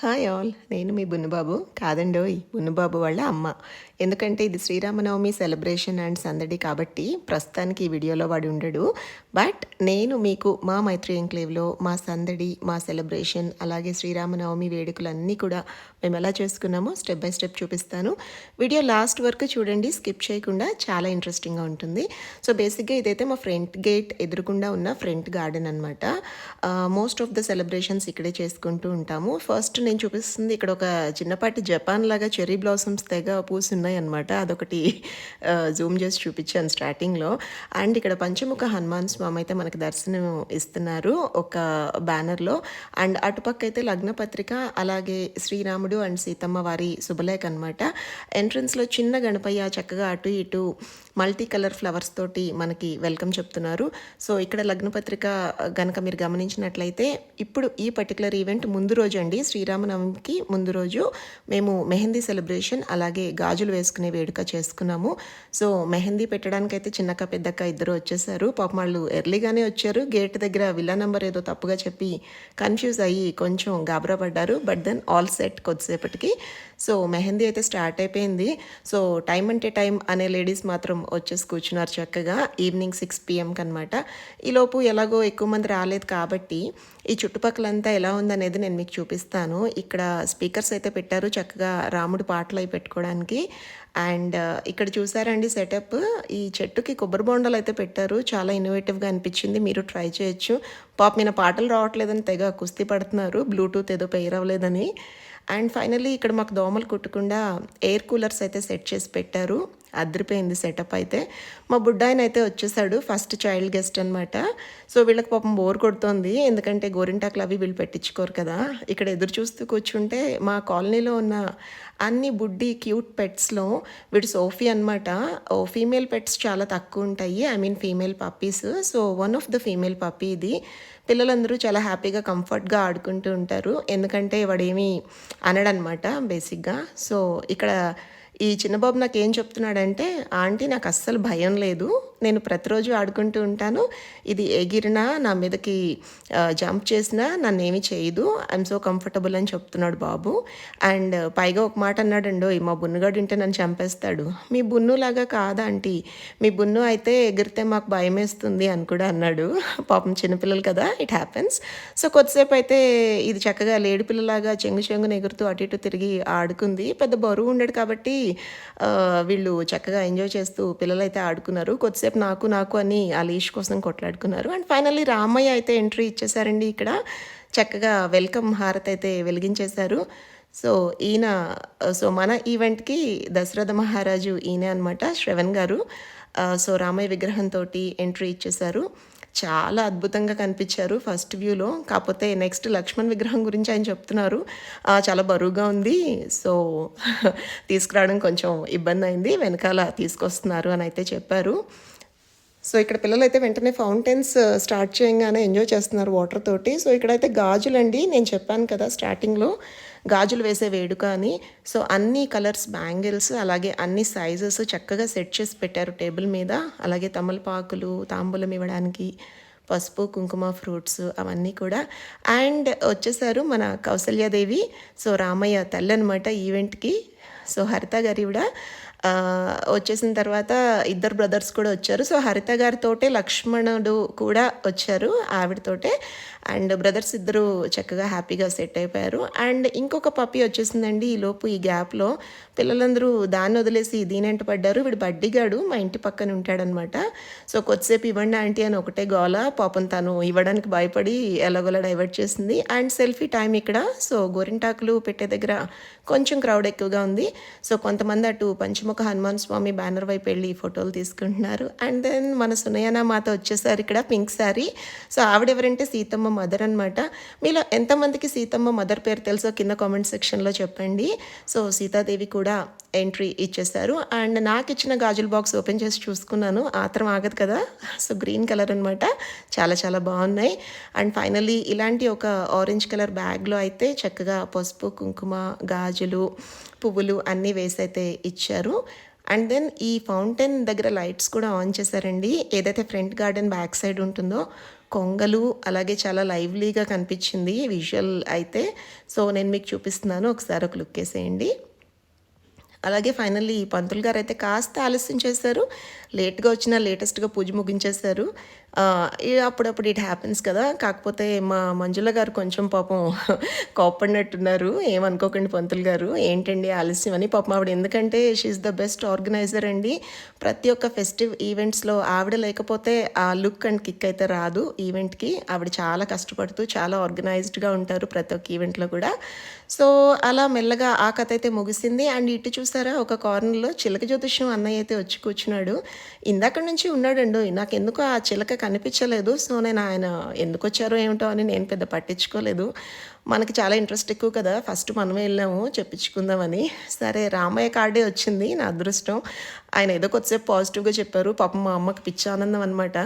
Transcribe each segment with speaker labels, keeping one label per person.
Speaker 1: Hi all. నేను మీ బున్నుబాబు. కాదండోయ్! బున్నుబాబు వాళ్ళ అమ్మ. ఎందుకంటే ఇది శ్రీరామనవమి సెలబ్రేషన్ అండ్ సందడి కాబట్టి ప్రస్తుతానికి ఈ వీడియోలో వాడు ఉండడు. బట్ నేను మీకు మా మైత్రి ఎంక్లేవ్‌లో మా సందడి, మా సెలబ్రేషన్ అలాగే శ్రీరామనవమి వేడుకలన్నీ కూడా మేము ఎలా చేసుకున్నామో స్టెప్ బై స్టెప్ చూపిస్తాను. వీడియో లాస్ట్ వరకు చూడండి, స్కిప్ చేయకుండా. చాలా ఇంట్రెస్టింగ్‌గా ఉంటుంది. సో, బేసిక్‌గా ఇదైతే మా ఫ్రంట్ గేట్ ఎదురుగుండా ఉన్న ఫ్రంట్ గార్డెన్ అనమాట. మోస్ట్ ఆఫ్ ద సెలబ్రేషన్స్ ఇక్కడే చేసుకుంటూ ఉంటాము. ఫస్ట్ నేను చూపిస్తుంది ఇక్కడ ఒక చిన్నపాటి జపాన్ లాగా చెర్రీ బ్లాసమ్స్ తెగ పూసున్నాయన్నమాట. అదొకటి జూమ్ చేసి చూపించాను స్టార్టింగ్‌లో. అండ్ ఇక్కడ పంచముఖ హనుమాన్ స్వామి అయితే మనకు దర్శనం ఇస్తున్నారు ఒక బ్యానర్‌లో. అండ్ అటుపక్క అయితే లగ్న పత్రిక, అలాగే శ్రీరాముడు అండ్ సీతమ్మ వారి శుభలేఖ అనమాట. ఎంట్రన్స్‌లో చిన్న గణపయ్య చక్కగా అటు ఇటు మల్టీ కలర్ ఫ్లవర్స్ తోటి మనకి వెల్కమ్ చెప్తున్నారు. సో, ఇక్కడ లగ్న పత్రిక గనక మీరు గమనించినట్లయితే ఇప్పుడు ఈ పర్టికులర్ ఈవెంట్ ముందు రోజు అండి, శ్రీరామనవమికి ముందు రోజు మేము మెహందీ సెలబ్రేషన్ అలాగే గాజులు వేసుకునే వేడుక చేసుకున్నాము. సో, మెహందీ పెట్టడానికైతే చిన్నక్క పెద్దక్క ఇద్దరు వచ్చేసారు. పాపం వాళ్ళు ఎర్లీగానే వచ్చారు. గేట్ దగ్గర విల్లా నెంబర్ ఏదో తప్పుగా చెప్పి కన్ఫ్యూజ్ అయ్యి కొంచెం గాబరా పడ్డారు. బట్ దెన్ ఆల్ సెట్ కొద్దిసేపటికి. సో, మెహందీ అయితే స్టార్ట్ అయిపోయింది. సో, టైం అంటే టైం అనే లేడీస్ మాత్రం వచ్చేసి కూర్చున్నారు చక్కగా ఈవినింగ్ 6 PM అనమాట. ఈలోపు ఎలాగో ఎక్కువ మంది రాలేదు కాబట్టి ఈ చుట్టుపక్కలంతా ఎలా ఉందనేది నేను మీకు చూపిస్తాను. ఇక్కడ స్పీకర్స్ అయితే పెట్టారు చక్కగా రాముడి పాటలు అవి పెట్టుకోవడానికి. అండ్ ఇక్కడ చూసారండి సెటప్, ఈ చెట్టుకి కొబ్బరి బొండాలు అయితే పెట్టారు. చాలా ఇన్నోవేటివ్గా అనిపించింది. మీరు ట్రై చేయొచ్చు. మీద పాటలు రావట్లేదని తెగ కుస్తీ పడుతున్నారు, బ్లూటూత్ ఏదో పెయిర్ అవ్వలేదని. అండ్ ఫైనల్లీ ఇక్కడ మాకు దోమలు కుట్టకుండా ఎయిర్ కూలర్స్ అయితే సెట్ చేసి పెట్టారు. అదిరిపోయింది సెటప్ అయితే. మా బుడ్డాయన అయితే వచ్చేసాడు, ఫస్ట్ చైల్డ్ గెస్ట్ అనమాట. సో, వీళ్ళకి పాపం బోర్ కొడుతోంది, ఎందుకంటే గోరింటాకులు అవి వీళ్ళు పెట్టించుకోరు కదా. ఇక్కడ ఎదురు చూస్తూ కూర్చుంటే మా కాలనీలో ఉన్న అన్ని బుడ్డి క్యూట్ పెట్స్లో వీడు సోఫీ అనమాట. ఫీమేల్ పెట్స్ చాలా తక్కువ ఉంటాయి, I mean female puppies. So, one of the female puppy ఇది. పిల్లలందరూ చాలా హ్యాపీగా కంఫర్ట్గా ఆడుకుంటూ ఉంటారు, ఎందుకంటే వాడేమీ అనడనమాట బేసిక్గా. సో, ఇక్కడ ఈ చిన్నబాబు నాకేం చెప్తున్నాడంటే, ఆంటీ నాకు అస్సలు భయం లేదు, నేను ప్రతిరోజు ఆడుకుంటూ ఉంటాను, ఇది ఎగిరినా నా మీదకి జంప్ చేసినా నన్నేమీ చేయదు, ఐఎమ్ సో కంఫర్టబుల్ అని చెప్తున్నాడు బాబు. అండ్ పైగా ఒక మాట అన్నాడండో, మా బున్నుగాడు ఉంటే నన్ను చంపేస్తాడు. మీ బున్నులాగా కాదా ఆంటీ, మీ బున్ను అయితే ఎగిరితే మాకు భయం వేస్తుంది అని కూడా అన్నాడు. పాపం చిన్నపిల్లలు కదా, ఇట్ హ్యాపెన్స్. సో, కొద్దిసేపు అయితే ఇది చక్కగా లేడి పిల్లలాగా చెంగు చెంగున ఎగురుతూ అటు ఇటు తిరిగి ఆడుకుంది. పెద్ద బరువు ఉండడు కాబట్టి వీళ్ళు చక్కగా ఎంజాయ్ చేస్తూ పిల్లలైతే ఆడుకున్నారు. కొద్దిసేపు నాకు నాకు అని ఆ లీష్ కోసం కొట్లాడుకున్నారు. అండ్ ఫైనల్లీ రామయ్య అయితే ఎంట్రీ ఇచ్చేసారండి. ఇక్కడ చక్కగా వెల్కమ్ హారతి అయితే వెలిగించేశారు. సో, ఈయన మన ఈవెంట్కి దశరథ మహారాజు ఈయనే అనమాట, శ్రవణ్ గారు. సో, రామయ్య విగ్రహంతో ఎంట్రీ ఇచ్చేశారు. చాలా అద్భుతంగా కనిపించారు ఫస్ట్ వ్యూలో. కాకపోతే నెక్స్ట్ లక్ష్మణ్ విగ్రహం గురించి ఆయన చెప్తున్నారు, చాలా బరువుగా ఉంది, సో తీసుకురావడం కొంచెం ఇబ్బంది అయింది, వెనకాల తీసుకొస్తున్నారు అని అయితే చెప్పారు. సో, ఇక్కడ పిల్లలైతే వెంటనే ఫౌంటైన్స్ స్టార్ట్ చేయగానే ఎంజాయ్ చేస్తున్నారు వాటర్ తోటి. సో, ఇక్కడైతే గాజులండి, నేను చెప్పాను కదా స్టార్టింగ్లో గాజులు వేసే వేడుక అని. సో, అన్ని కలర్స్ బ్యాంగిల్స్ అలాగే అన్ని సైజెస్ చక్కగా సెట్ చేసి పెట్టారు టేబుల్ మీద. అలాగే తమలపాకులు, తాంబూలం ఇవ్వడానికి పసుపు, కుంకుమ, ఫ్రూట్స్ అవన్నీ కూడా. అండ్ వచ్చేసారు మన కౌసల్యాదేవి, సో రామయ్య తల్లి అనమాట ఈవెంట్కి. సో, హరిత గారి కూడా వచ్చేసిన తర్వాత ఇద్దరు బ్రదర్స్ కూడా వచ్చారు. సో, హరిత గారితోటే లక్ష్మణుడు కూడా వచ్చారు ఆవిడతోటే. అండ్ బ్రదర్స్ ఇద్దరు చక్కగా హ్యాపీగా సెట్ అయిపోయారు. అండ్ ఇంకొక పప్పి వచ్చేసిందండి ఈలోపు. ఈ గ్యాప్లో పిల్లలందరూ దాన్ని వదిలేసి దీనెంట పడ్డారు. వీడు బడ్డీగాడు మా ఇంటి పక్కన ఉంటాడనమాట. సో, కొద్దిసేపు ఇవ్వండి ఆంటీ అని ఒకటే గోల. పాపం తను ఇవ్వడానికి భయపడి ఎలాగోలా డైవర్ట్ చేసింది. అండ్ సెల్ఫీ టైం ఇక్కడ. సో, గోరింటాకులు పెట్టే దగ్గర కొంచెం క్రౌడ్ ఎక్కువగా ఉంది. సో, కొంతమంది అటు పంచముఖ హనుమాన్ స్వామి బ్యానర్ వైపు వెళ్ళి ఫోటోలు తీసుకుంటున్నారు. అండ్ దెన్ మన సునయన మాత వచ్చేసారు ఇక్కడ పింక్ శారీ. సో, ఆవిడెవరంటే సీతమ్మ మదర్ అనమాట. మీలో ఎంతమందికి సీతమ్మ మదర్ పేరు తెలుసో కింద కామెంట్ సెక్షన్లో చెప్పండి. సో, సీతాదేవి కూడా ఎంట్రీ ఇచ్చేసారు. అండ్ నాకు ఇచ్చిన గాజుల బాక్స్ ఓపెన్ చేసి చూసుకున్నాను, ఆత్రం ఆగదు కదా. సో, గ్రీన్ కలర్ అనమాట, చాలా చాలా బాగున్నాయి. అండ్ ఫైనల్లీ ఇలాంటి ఒక ఆరెంజ్ కలర్ బ్యాగ్లో అయితే చక్కగా పసుపు, కుంకుమ, గాజులు, పువ్వులు అన్నీ వేసి అయితే ఇచ్చారు. అండ్ దెన్ ఈ ఫౌంటైన్ దగ్గర లైట్స్ కూడా ఆన్ చేశారండి. ఏదైతే ఫ్రంట్ గార్డెన్ బ్యాక్ సైడ్ ఉంటుందో కొంగలు అలాగే చాలా లైవ్లీగా కనిపించింది విజువల్ అయితే. సో నేను మీకు చూపిస్తున్నాను, ఒకసారి ఒక లుక్ వేసేయండి. అలాగే ఫైనల్లీ పంతులు గారు అయితే కాస్త ఆలస్యం చేశారు, లేట్గా వచ్చిన లేటెస్ట్గా పూజ ముగించేశారు. అప్పుడప్పుడు ఇట్ హ్యాపెన్స్ కదా. కాకపోతే మా మంజుల గారు కొంచెం పాపం కోప్పడినట్టున్నారు. ఏమనుకోకండి పంతులు గారు, ఏంటండి ఆలస్యం అని. పాపం ఆవిడ ఎందుకంటే షీఈస్ ద బెస్ట్ ఆర్గనైజర్ అండి. ప్రతి ఒక్క ఫెస్టివ్ ఈవెంట్స్లో ఆవిడ లేకపోతే ఆ లుక్ అండ్ కిక్ అయితే రాదు ఈవెంట్కి. ఆవిడ చాలా కష్టపడుతూ చాలా ఆర్గనైజ్డ్గా ఉంటారు ప్రతి ఒక్క ఈవెంట్లో కూడా. సో అలా మెల్లగా ఆ కథ అయితే ముగిసింది. అండ్ ఇటు చూసారా, ఒక కార్నర్లో చిలక జ్యోతిష్యం అన్నయ్య అయితే వచ్చి కూర్చున్నాడు. ఇందాక నుంచి ఉన్నాడండు, నాకెందుకో ఆ చిలక కనిపించలేదు. సో నేను ఆయన ఎందుకు వచ్చారో ఏమిటో అని నేను పెద్ద పట్టించుకోలేదు. మనకి చాలా ఇంట్రెస్ట్ ఎక్కువ కదా, ఫస్ట్ మనమే వెళ్ళాము చెప్పించుకుందామని. సరే రామయ్య కార్డే వచ్చింది, నా అదృష్టం. ఆయన ఏదో కొద్దిసేపు పాజిటివ్గా చెప్పారు. పాపం మా అమ్మకి పిచ్చి ఆనందం అనమాట.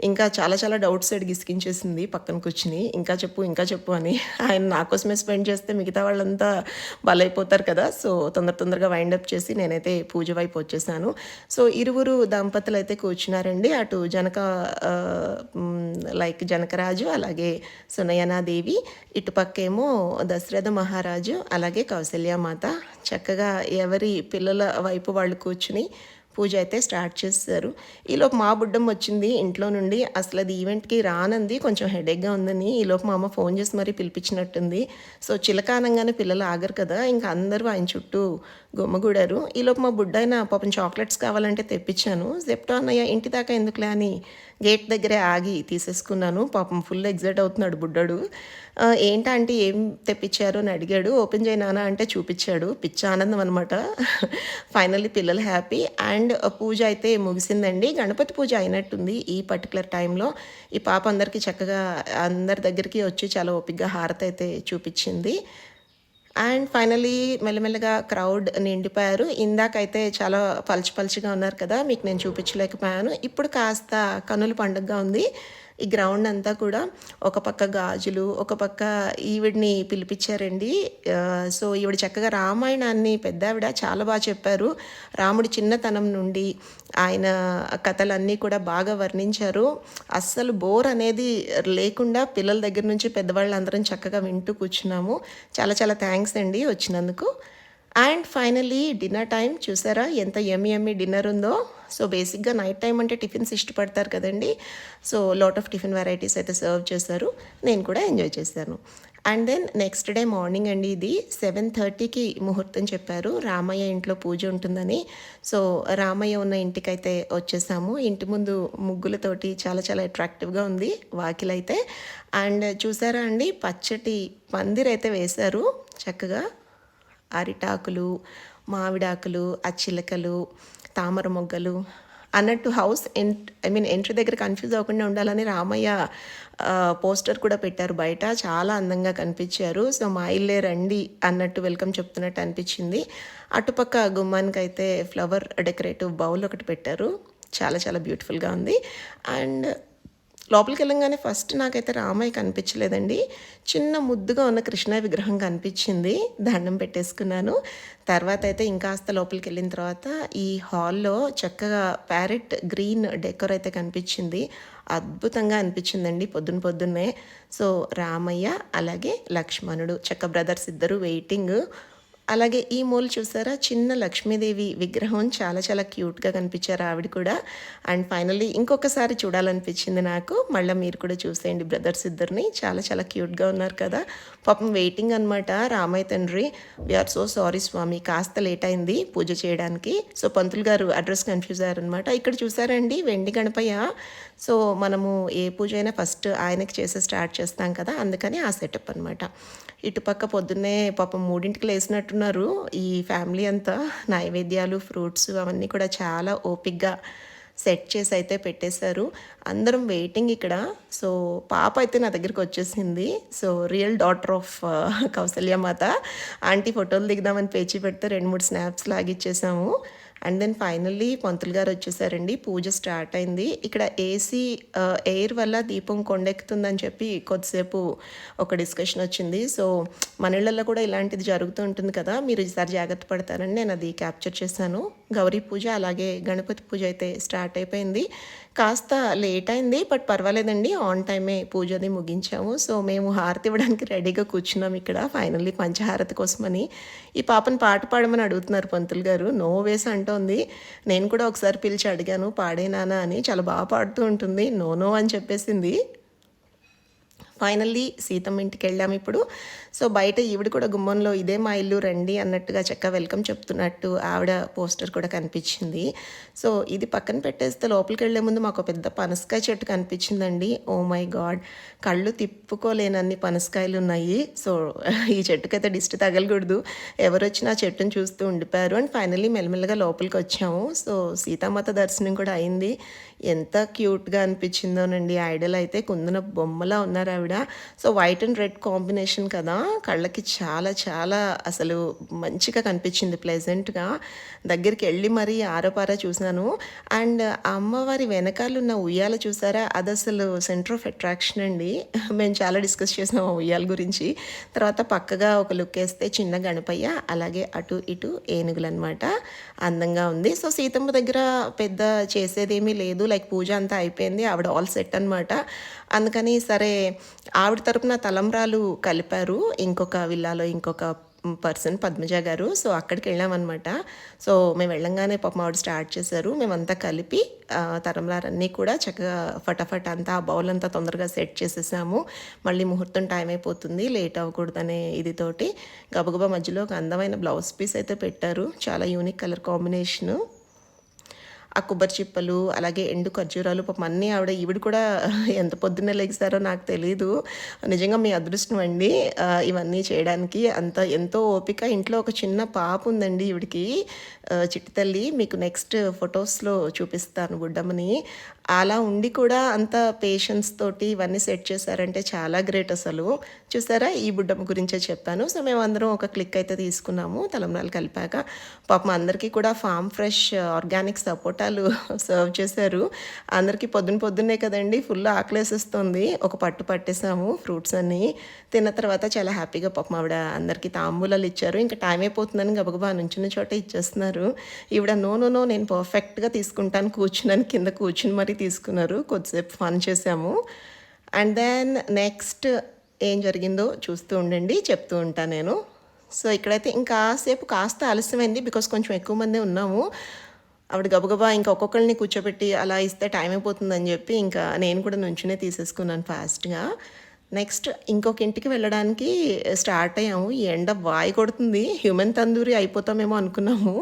Speaker 1: ఇంకా చాలా చాలా డౌట్స్ అడిగి గిసికించేసింది పక్కన కూర్చుని, ఇంకా చెప్పు అని. ఆయన నా కోసమే స్పెండ్ చేస్తే మిగతా వాళ్ళంతా బలైపోతారు కదా. సో తొందరగా వైండప్ చేసి నేనైతే పూజ వైపు వచ్చేసాను. సో ఇరువురు దంపతులు అయితే కూర్చున్నారండి. అటు లైక్ జనకరాజు అలాగే సునయనాదేవి, ఇటుపక్కేమో దశరథ మహారాజు అలాగే కౌసల్యామాత. చక్కగా ఎవరి పిల్లల వైపు వాళ్ళు కూర్చుని పూజ అయితే స్టార్ట్ చేస్తారు. ఈలోపు మా బుడ్డమ్మ వచ్చింది ఇంట్లో నుండి. అసలు అది ఈవెంట్కి రానంది, కొంచెం హెడేక్గా ఉందని. ఈలోపు మా అమ్మ ఫోన్ చేసి మరీ పిలిపించినట్టుంది. సో చిలక అనగానే పిల్లలు ఆగరు కదా, ఇంకా అందరూ ఆయన చుట్టూ గుమ్మగూడారు. ఈలోపు మా బుడ్డాయన పాపం చాక్లెట్స్ కావాలంటే తెప్పించాను. జెప్టో అన్నయ్య ఇంటి దాకా ఎందుకులే అని గేట్ దగ్గరే ఆగి తీసేసుకున్నాను. పాపం ఫుల్ ఎగ్జైట్ అవుతున్నాడు బుడ్డాడు. ఏంటా అంటే ఏం తెప్పించారు అని అడిగాడు. ఓపెన్ చేయనానా అంటే చూపించాడు. పిచ్చ ఆనందం అనమాట. ఫైనల్లీ పిల్లలు హ్యాపీ. అండ్ పూజ అయితే ముగిసిందండి. గణపతి పూజ అయినట్టుంది ఈ పర్టికులర్ టైంలో. ఈ పాప అందరికీ చక్కగా అందరి దగ్గరికి వచ్చి చాలా ఓపికగా హారతి అయితే చూపించింది. అండ్ ఫైనలీ మెల్లమెల్లగా క్రౌడ్ నిండిపోయారు. ఇందాకైతే చాలా పలుచగా ఉన్నారు కదా, మీకు నేను చూపించలేకపోయాను. ఇప్పుడు కాస్త కన్నుల పండుగగా ఉంది ఈ గ్రౌండ్ అంతా కూడా. ఒక పక్క గాజులు, ఒక పక్క ఈవిడిని పిలిపించారండి. సో ఈవిడ చక్కగా రామాయణాన్ని పెద్దావిడ చాలా బాగా చెప్పారు. రాముడి చిన్నతనం నుండి ఆయన కథలన్నీ కూడా బాగా వర్ణించారు. అస్సలు బోర్ అనేది లేకుండా పిల్లల దగ్గర నుంచి పెద్దవాళ్ళందరం చక్కగా వింటూ కూర్చున్నాము. చాలా చాలా థ్యాంక్స్ అండి వచ్చినందుకు. అండ్ ఫైనలీ డిన్నర్ టైం చూసారా ఎంత యమ్మీ డిన్నర్ ఉందో. సో బేసిక్గా నైట్ టైం అంటే టిఫిన్స్ ఇష్టపడతారు కదండి. So lot of tiffin varieties అయితే సర్వ్ చేశారు, నేను కూడా ఎంజాయ్ చేశాను. And then next day morning అండి, ఇది 7:30కి ముహూర్తం చెప్పారు. రామయ్య ఇంట్లో పూజ ఉంటుందని. సో రామయ్య ఉన్న ఇంటికైతే వచ్చేసాము. ఇంటి ముందు ముగ్గులతోటి చాలా చాలా అట్రాక్టివ్గా ఉంది వాకిలైతే. అండ్ చూసారా అండి, పచ్చటి పందిరైతే వేశారు చక్కగా. అరిటాకులు, మామిడాకులు, అచ్చిలకలు, తామర మొగ్గలు అన్నట్టు హౌస్ ఎంట్రీ దగ్గర కన్ఫ్యూజ్ అవ్వకుండా ఉండాలని రామయ్య పోస్టర్ కూడా పెట్టారు బయట. చాలా అందంగా కనిపించారు. సో మా ఇల్లే రండి అన్నట్టు వెల్కమ్ చెప్తున్నట్టు అనిపించింది. అటుపక్క గుమ్మానికి అయితే ఫ్లవర్ డెకరేటివ్ బౌల్ ఒకటి పెట్టారు, చాలా చాలా బ్యూటిఫుల్గా ఉంది. అండ్ లోపలికి వెళ్ళంగానే ఫస్ట్ నాకైతే రామయ్య కనిపించలేదండి. చిన్న ముద్దుగా ఉన్న కృష్ణ విగ్రహం కనిపించింది, దండం పెట్టేసుకున్నాను. తర్వాత అయితే ఇంకాస్త లోపలికి వెళ్ళిన తర్వాత ఈ హాల్లో చక్కగా ప్యారెట్ గ్రీన్ డెకోర్ అయితే కనిపించింది. అద్భుతంగా అనిపించిందండి పొద్దున్నే. సో రామయ్య అలాగే లక్ష్మణుడు చక్క బ్రదర్స్ ఇద్దరు వెయిటింగ్. అలాగే ఈ మూల చూసారా, చిన్న లక్ష్మీదేవి విగ్రహం చాలా చాలా క్యూట్గా కనిపించారు ఆవిడ కూడా. అండ్ ఫైనల్లీ ఇంకొకసారి చూడాలనిపించింది నాకు. మళ్ళీ మీరు కూడా చూసేయండి బ్రదర్స్ ఇద్దరిని, చాలా చాలా క్యూట్గా ఉన్నారు కదా. పాపం వెయిటింగ్ అనమాట రామయ్య తండ్రి. వీఆర్ సో సారీ స్వామి, కాస్త లేట్ అయింది పూజ చేయడానికి. సో పంతులు గారు అడ్రస్ కన్ఫ్యూజ్ అయ్యారనమాట. ఇక్కడ చూసారండి వెండి గణపయ్య. సో మనము ఏ పూజ అయినా ఫస్ట్ ఆయనకి చేసి స్టార్ట్ చేస్తాం కదా, అందుకని ఆ సెటప్ అనమాట. ఇటుపక్క పొద్దున్నే పాపం 3ంటికి లేసినట్టున్నారు ఈ ఫ్యామిలీ అంతా. నైవేద్యాలు, ఫ్రూట్స్ అవన్నీ కూడా చాలా ఓపిక్గా సెట్ చేసి అయితే పెట్టేశారు. అందరం వెయిటింగ్ ఇక్కడ. సో పాప అయితే నా దగ్గరికి వచ్చేసింది. సో రియల్ డాటర్ ఆఫ్ కౌసల్యమాత. ఆంటీ ఫోటోలు దిగుదామని పేచి పెడితే 2-3 స్నాప్స్ లాగిచ్చేసాము. అండ్ దెన్ ఫైనల్లీ పంతులు గారు వచ్చేసారండి. పూజ స్టార్ట్ అయింది. ఇక్కడ ఏసీ ఎయిర్ వల్ల దీపం కొండెక్కుతుందని చెప్పి కొద్దిసేపు ఒక డిస్కషన్ వచ్చింది. సో మన ఇళ్ళల్లో కూడా ఇలాంటిది జరుగుతూ ఉంటుంది కదా, మీరు ఈసారి జాగ్రత్త పడతారని నేను అది క్యాప్చర్ చేశాను. గౌరీ పూజ అలాగే గణపతి పూజ అయితే స్టార్ట్ అయిపోయింది. కాస్త లేట్ అయింది, బట్ పర్వాలేదండి, ఆన్ టైమే పూజ అది ముగించాము. సో మేము హారతి ఇవ్వడానికి రెడీగా కూర్చున్నాం ఇక్కడ ఫైనల్లీ పంచహారతి కోసమని. ఈ పాపను పాట పాడమని అడుగుతున్నారు పంతులు గారు. నో వేస్ అంటోంది. నేను కూడా ఒకసారి పిలిచి అడిగాను పాడేనానా అని. చాలా బాగా పాడుతూ ఉంటుంది. నో నో అని చెప్పేసింది. ఫైనల్లీ సీతమ్మ ఇంటికి వెళ్ళాము ఇప్పుడు. సో బయట ఈవిడ కూడా గుమ్మంలో ఇదే మా ఇల్లు రండి అన్నట్టుగా చక్కగా వెల్కమ్ చెప్తున్నట్టు ఆవిడ పోస్టర్ కూడా కనిపించింది. సో ఇది పక్కన పెట్టేస్తే లోపలికి వెళ్ళే ముందు మాకు పెద్ద పనసకాయ చెట్టు కనిపించిందండి. ఓ మై గాడ్, కళ్ళు తిప్పుకోలేనన్ని పనసకాయలు ఉన్నాయి. సో ఈ చెట్టుకైతే దిష్టి తగలకూడదు, ఎవరు వచ్చినా చెట్టును చూస్తూ ఉండిపోయారు. అండ్ ఫైనల్లీ మెల్లమెల్లగా లోపలికి వచ్చాము. సో సీతామాత దర్శనం కూడా అయింది. ఎంత క్యూట్గా అనిపించిందోనండి. ఐడల్ అయితే కుందన బొమ్మలా ఉన్నారు ఆవిడ. So white and red combination కదా, కళ్ళకి చాలా చాలా అసలు మంచిగా కనిపించింది, ప్లెజెంట్గా. దగ్గరికి వెళ్ళి మరీ ఆరోపారా చూశాను. అండ్ అమ్మవారి వెనకాల ఉన్న ఉయ్యాల చూసారా, అది అసలు సెంటర్ ఆఫ్ అట్రాక్షన్ అండి. మేము చాలా డిస్కస్ చేసాం ఆ ఉయ్యాల గురించి. తర్వాత పక్కగా ఒక లుక్ వేస్తే చిన్న గణపయ్య, అలాగే అటు ఇటు ఏనుగులు అనమాట. అందంగా ఉంది. సో సీతమ్మ దగ్గర పెద్ద చేసేదేమీ లేదు, లైక్ పూజ అంతా అయిపోయింది, ఆవిడ ఆల్ సెట్ అనమాట. అందుకని సరే ఆవిడ తరపున తలంబ్రాలు కలిపారు ఇంకొక విల్లాలో ఇంకొక పర్సన్, పద్మజ గారు. సో అక్కడికి వెళ్ళామన్నమాట. సో మేము వెళ్ళంగానే పాపం ఆవిడ స్టార్ట్ చేశారు. మేమంతా కలిపి తలంబ్రాలన్నీ కూడా చక్కగా ఫటాఫట్ అంతా ఆ బౌల్ అంతా తొందరగా సెట్ చేసేసాము. మళ్ళీ ముహూర్తం టైం అయిపోతుంది, లేట్ అవ్వకూడదనే ఇదితోటి గబగబా మధ్యలో ఒక అందమైన బ్లౌజ్ పీస్ అయితే పెట్టారు. చాలా యూనిక్ కలర్ కాంబినేషను. ఆ కొబ్బరి చిప్పలు అలాగే ఎండు ఖర్జూరాలు పాపం అన్నీ ఈవిడ కూడా ఎంత పొద్దున్నే లెగిస్తారో నాకు తెలీదు. నిజంగా మీ అదృష్టం అండి ఇవన్నీ చేయడానికి. ఎంతో ఓపిక. ఇంట్లో ఒక చిన్న పాప ఉందండి ఈవిడికి, చిట్టి తల్లి. మీకు నెక్స్ట్ ఫొటోస్లో చూపిస్తాను బుడ్డమ్మని. అలా ఉండి కూడా అంత పేషెన్స్ తోటి ఇవన్నీ సెట్ చేశారంటే చాలా గ్రేట్ అసలు. చూసారా, ఈ బుడ్డమ్మ గురించే చెప్పాను. సో మేము అందరం ఒక క్లిక్ అయితే తీసుకున్నాము తలంబ్రాలు కలిపాక. పాపం అందరికీ కూడా ఫామ్ ఫ్రెష్ ఆర్గానిక్ సపోటాలు సర్వ్ చేశారు. అందరికీ పొద్దున్నే కదండి, ఫుల్ ఆకలేసేస్తుంది. ఒక పట్టు పట్టేసాము ఫ్రూట్స్ అన్నీ. తిన్న తర్వాత చాలా హ్యాపీగా పాపం ఆవిడ అందరికీ తాంబూలాలు ఇచ్చారు. ఇంకా టైం అయిపోతుందని గబగబా నుంచున్న చోట ఇచ్చేస్తున్నారు. ఈవిడ నో నేను పర్ఫెక్ట్గా తీసుకుంటాను కూర్చున్నాను, కింద కూర్చుని మరీ తీసుకున్నారు. కొద్దిసేపు ఫన్ చేసాము. అండ్ దెన్ నెక్స్ట్ ఏం జరిగిందో చూస్తూ ఉండండి, చెప్తూ ఉంటాను నేను. సో ఇక్కడైతే ఇంకాసేపు కాస్త ఆలస్యమైంది, బికాస్ కొంచెం ఎక్కువ మందే ఉన్నాము. ఆవిడ గబగబా ఇంకా ఒక్కొక్కరిని కూర్చోబెట్టి అలా ఇస్తే టైం అయిపోతుందని చెప్పి ఇంకా నేను కూడా నుంచునే తీసేసుకున్నాను ఫాస్ట్గా. నెక్స్ట్ ఇంకొక ఇంటికి వెళ్ళడానికి స్టార్ట్ అయ్యాము. ఈ ఎండ వాయి కొడుతుంది, హ్యూమన్ తందూరి అయిపోతామేమో అనుకున్నాము.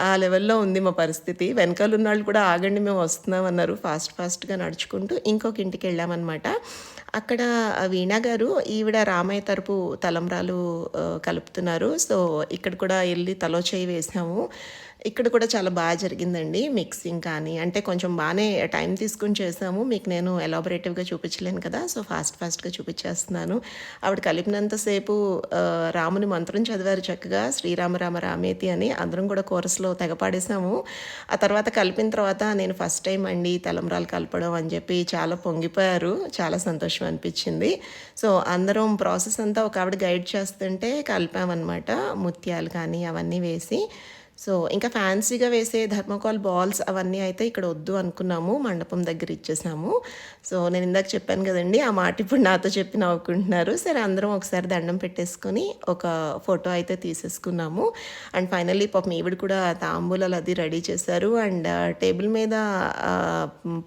Speaker 1: ఆ లెవెల్లో ఉంది మా పరిస్థితి. వెనకాల ఉన్న వాళ్ళు కూడా ఆగండి మేము వస్తున్నాం అన్నారు. ఫాస్ట్గా నడుచుకుంటూ ఇంకొక ఇంటికి వెళ్ళామన్నమాట. అక్కడ వీణా గారు, ఈవిడ రామయ్య తరపు తలంబ్రాలు కలుపుతున్నారు. సో ఇక్కడ కూడా వెళ్ళి తలో చేయి వేసాము. ఇక్కడ కూడా చాలా బాగా జరిగిందండి మిక్సింగ్ కానీ, అంటే కొంచెం బాగానే టైం తీసుకుని చేసాము. మీకు నేను ఎలాబొరేటివ్గా చూపించలేను కదా, సో ఫాస్ట్గా చూపించేస్తున్నాను. ఆవిడ కలిపినంతసేపు రాముని మంత్రం చదివారు చక్కగా, శ్రీరామ రామ రామేతి అని. అందరం కూడా కోరస్లో తెగపాడేసాము. ఆ తర్వాత కలిపిన తర్వాత నేను ఫస్ట్ టైం అండి తలంబ్రాలు కలపడం అని చెప్పి చాలా పొంగిపోయారు. చాలా సంతోషం అనిపించింది. సో అందరం ప్రాసెస్ అంతా ఒక ఆవిడ గైడ్ చేస్తుంటే కలిపామన్నమాట. ముత్యాలు కానీ అవన్నీ వేసి. సో ఇంకా ఫ్యాన్సీగా వేసే థర్మోకాల్ బాల్స్ అవన్నీ అయితే ఇక్కడ వద్దు అనుకున్నాము, మండపం దగ్గర ఇచ్చేసాము. సో నేను ఇందాక చెప్పాను కదండి, ఆ మాట ఇప్పుడు నాతో చెప్పి నవ్వుకుంటున్నారు. సరే అందరం ఒకసారి దండం పెట్టేసుకొని ఒక ఫోటో అయితే తీసేసుకున్నాము. అండ్ ఫైనల్లీ పాపం ఈవిడ కూడా తాంబూలాలు అది రెడీ చేశారు. అండ్ టేబుల్ మీద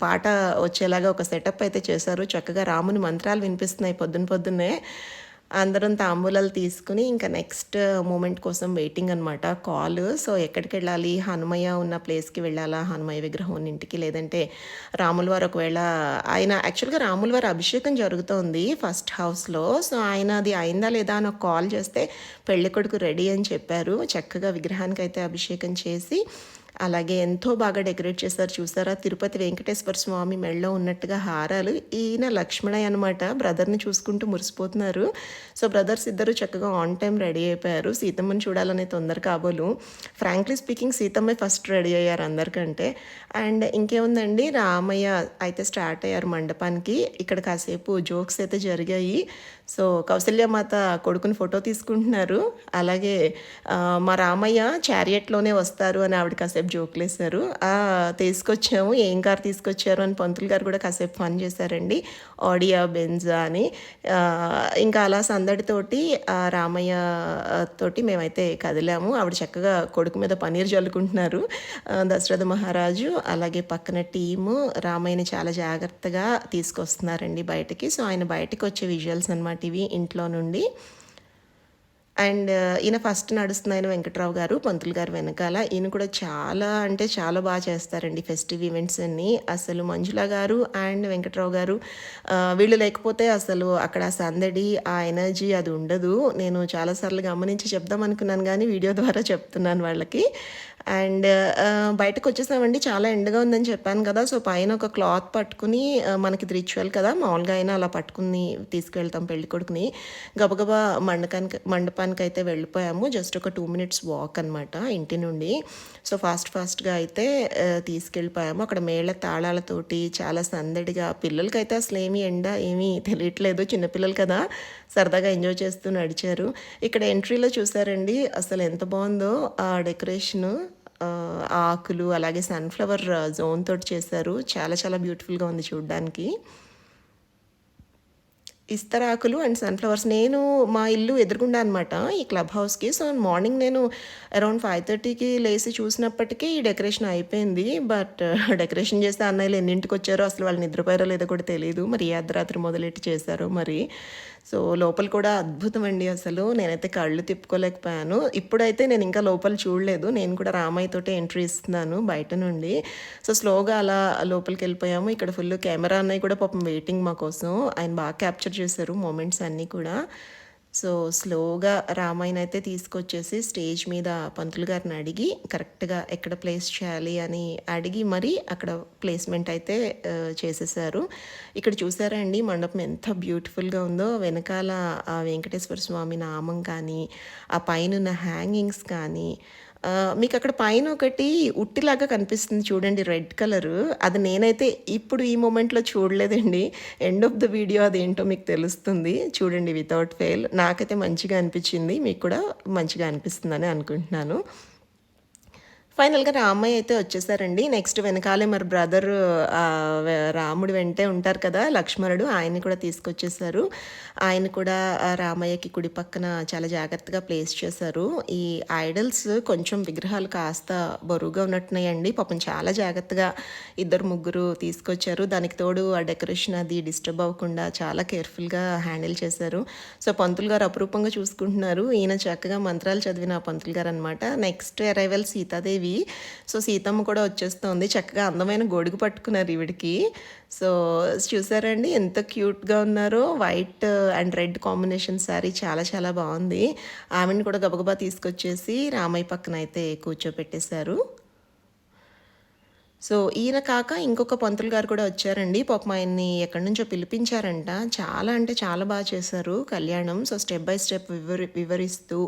Speaker 1: పాట వచ్చేలాగా ఒక సెటప్ అయితే చేశారు. చక్కగా రాముని మంత్రాలు వినిపిస్తున్నాయి పొద్దున్నే. అందరం తాంబూలాలు తీసుకుని ఇంకా నెక్స్ట్ మూమెంట్ కోసం వెయిటింగ్ అనమాట, కాల్. సో ఎక్కడికి వెళ్ళాలి, హనుమయ్య ఉన్న ప్లేస్కి వెళ్ళాలా, హనుమయ్య విగ్రహం ఉన్న ఇంటికి, లేదంటే రాముల వారు ఒకవేళ ఆయన యాక్చువల్గా రాముల వారి అభిషేకం జరుగుతోంది ఫస్ట్ హౌస్లో. సో ఆయన అది అయిందా లేదా అని ఒక కాల్ చేస్తే పెళ్ళికొడుకు రెడీ అని చెప్పారు. చక్కగా విగ్రహానికి అయితే అభిషేకం చేసి అలాగే ఎంతో బాగా డెకరేట్ చేశారు చూసారా? తిరుపతి వెంకటేశ్వర స్వామి మెడలో ఉన్నట్టుగా హారాలు. ఈయన లక్ష్మణయ్య అనమాట. బ్రదర్‌ని చూసుకుంటూ మురిసిపోతున్నారు. సో, బ్రదర్స్ ఇద్దరు చక్కగా ఆన్ టైమ్ రెడీ అయిపోయారు. సీతమ్మని చూడాలనే తొందర కాబోలు. ఫ్రాంక్లీ స్పీకింగ్ సీతమ్మే ఫస్ట్ రెడీ అయ్యారు అందరికంటే. అండ్ ఇంకేముందండి, రామయ్య అయితే స్టార్ట్ అయ్యారు మండపానికి. ఇక్కడ కాసేపు జోక్స్ అయితే జరిగాయి. సో, కౌసల్యమాత కొడుకుని ఫోటో తీసుకుంటున్నారు. అలాగే మా రామయ్య చారియట్‌లోనే వస్తారు అని ఆవిడ కాసేపు జోకులేశారు. తీసుకొచ్చాము, ఏం కార్ తీసుకొచ్చారు అని పంతులు గారు కూడా కాసేపు ఫన్ చేశారండి. ఆడియా, బెంజా అని. ఇంకా అలా సందడితోటి రామయ్య తోటి మేమైతే కదిలాము. ఆవిడ చక్కగా కొడుకు మీద పన్నీర్ జల్లుకుంటున్నారు. దశరథ మహారాజు అలాగే పక్కన టీము రామయ్యని చాలా జాగ్రత్తగా తీసుకొస్తున్నారండి బయటకి. సో, ఆయన బయటకి వచ్చే విజువల్స్ అనమాట ఇవి ఇంట్లో నుండి. అండ్ ఈయన ఫస్ట్ నడుస్తున్న వెంకట్రావు గారు, పంతులు గారు వెనకాల. ఈయన కూడా చాలా అంటే చాలా బాగా చేస్తారండి ఫెస్టివ్ ఈవెంట్స్ అన్నీ. అసలు మంజుల గారు అండ్ వెంకట్రావు గారు వీళ్ళు లేకపోతే అసలు అక్కడ సందడి, ఆ ఎనర్జీ అది ఉండదు. నేను చాలాసార్లు గమనించి చెప్దాం అనుకున్నాను కానీ వీడియో ద్వారా చెప్తున్నాను వాళ్ళకి. అండ్ బయటకు వచ్చేసామండి. చాలా ఎండగా ఉందని చెప్పాను కదా! సో, పైన ఒక క్లాత్ పట్టుకుని మనకి ఇది రిచువల్ కదా! మామూలుగా అయినా అలా పట్టుకుని తీసుకెళ్తాం పెళ్ళికొడుకుని. గబగబా మండపానికైతే వెళ్ళిపోయాము. జస్ట్ ఒక 2 మినిట్స్ వాక్ అనమాట ఇంటి నుండి. సో, ఫాస్ట్‌గా అయితే తీసుకెళ్ళిపోయాము. అక్కడ మేళ తాళాలతోటి చాలా సందడిగా, పిల్లలకైతే అసలేమీ ఎండ ఏమీ తెలియట్లేదు. చిన్నపిల్లలు కదా! సరదాగా ఎంజాయ్ చేస్తూ నడిచారు. ఇక్కడ ఎంట్రీలో చూసారండి అసలు ఎంత బావుందో ఆ డెకరేషను. ఆకులు అలాగే సన్‌ఫ్లవర్ జోన్ తోటి చేశారు. చాలా చాలా బ్యూటిఫుల్‌గా ఉంది చూడ్డానికి. ఇస్తరాకులు అండ్ సన్‌ఫ్లవర్స్. నేను మా ఇల్లు ఎదురుగుండా అనమాట ఈ క్లబ్ హౌస్‌కి. సో, మార్నింగ్ నేను అరౌండ్ 5:30కి లేసి చూసినప్పటికీ ఈ డెకరేషన్ అయిపోయింది. బట్ డెకరేషన్ చేస్తే అన్నయ్యలు ఎన్నింటికొచ్చారో అసలు వాళ్ళు నిద్రపోయారో లేదో కూడా తెలీదు. మరి ఏ అర్ధరాత్రి మొదలెట్టి చేశారో మరి. సో, లోపల కూడా అద్భుతం అండి అసలు. నేనైతే కళ్ళు తిప్పుకోలేకపోయాను. ఇప్పుడైతే నేను ఇంకా లోపల చూడలేదు. నేను కూడా రామయ్య తోటే ఎంట్రీ ఇస్తున్నాను బయట నుండి. సో, స్లోగా అలా లోపలికెళ్ళిపోయాము. ఇక్కడ ఫుల్ కెమెరా అన్నయ్య కూడా పాపం వెయిటింగ్ మా కోసం. ఆయన బాగా క్యాప్చర్ చేశారు మూమెంట్స్ అన్నీ కూడా. సో, స్లోగా రామాయణ్ తీసుకొచ్చేసి స్టేజ్ మీద పంతులు గారిని అడిగి కరెక్ట్‌గా ఎక్కడ ప్లేస్ చేయాలి అని అడిగి మరి అక్కడ ప్లేస్‌మెంట్ అయితే చేసేసారు. ఇక్కడ చూసారా అండి మండపం ఎంత బ్యూటిఫుల్‌గా ఉందో. వెనకాల ఆ వెంకటేశ్వర స్వామి నామం కానీ, ఆ పైనున్న హ్యాంగింగ్స్ కానీ, మీకక్కడ పైన ఒకటి ఉట్టిలాగా కనిపిస్తుంది చూడండి రెడ్ కలరు. అది నేనైతే ఇప్పుడు ఈ మొమెంట్‌లో చూడలేదండి. ఎండ్ ఆఫ్ ద వీడియో అదేంటో మీకు తెలుస్తుంది. చూడండి వితౌట్ ఫెయిల్. నాకైతే మంచిగా అనిపించింది. మీకు కూడా మంచిగా అనిపిస్తుందని అనుకుంటున్నాను. ఫైనల్‌గా రామయ్య అయితే వచ్చేసారండి. నెక్స్ట్ వెనకాలే మరి బ్రదర్ రాముడి వెంటే ఉంటారు కదా లక్ష్మణుడు, ఆయన్ని కూడా తీసుకొచ్చేసారు. ఆయన కూడా రామయ్యకి కుడి పక్కన చాలా జాగ్రత్తగా ప్లేస్ చేశారు. ఈ ఐడల్స్ కొంచెం విగ్రహాలు కాస్త బరువుగా ఉన్నట్టున్నాయండి. పాపం చాలా జాగ్రత్తగా ఇద్దరు ముగ్గురు తీసుకొచ్చారు. దానికి తోడు ఆ డెకరేషన్ అది డిస్టర్బ్ అవ్వకుండా చాలా కేర్ఫుల్‌గా హ్యాండిల్ చేశారు. సో, పంతులు గారు అపురూపంగా చూసుకుంటున్నారు. ఈయన చక్కగా మంత్రాలు చదివిన పంతులు గారు అనమాట. Next arrival Sitadevi. So, Seethamma కూడా వచ్చేస్తోంది. చక్కగా అందమైన గొడుగు పట్టుకున్నారు ఈవిడికి. సో, చూసారండి ఎంత క్యూట్‌గా ఉన్నారో. White and red combination sari చాలా చాలా బాగుంది. ఆమెను కూడా గబగబా తీసుకొచ్చేసి రామయ్య పక్కన అయితే కూర్చోపెట్టేశారు. సో, ఈయన కాక ఇంకొక పంతులు గారు కూడా వచ్చారండి. పాపం ఆయన్ని ఎక్కడి నుంచో పిలిపించారంట. చాలా అంటే చాలా బాగా చేశారు కళ్యాణం. సో, స్టెప్ బై స్టెప్ వివరిస్తూ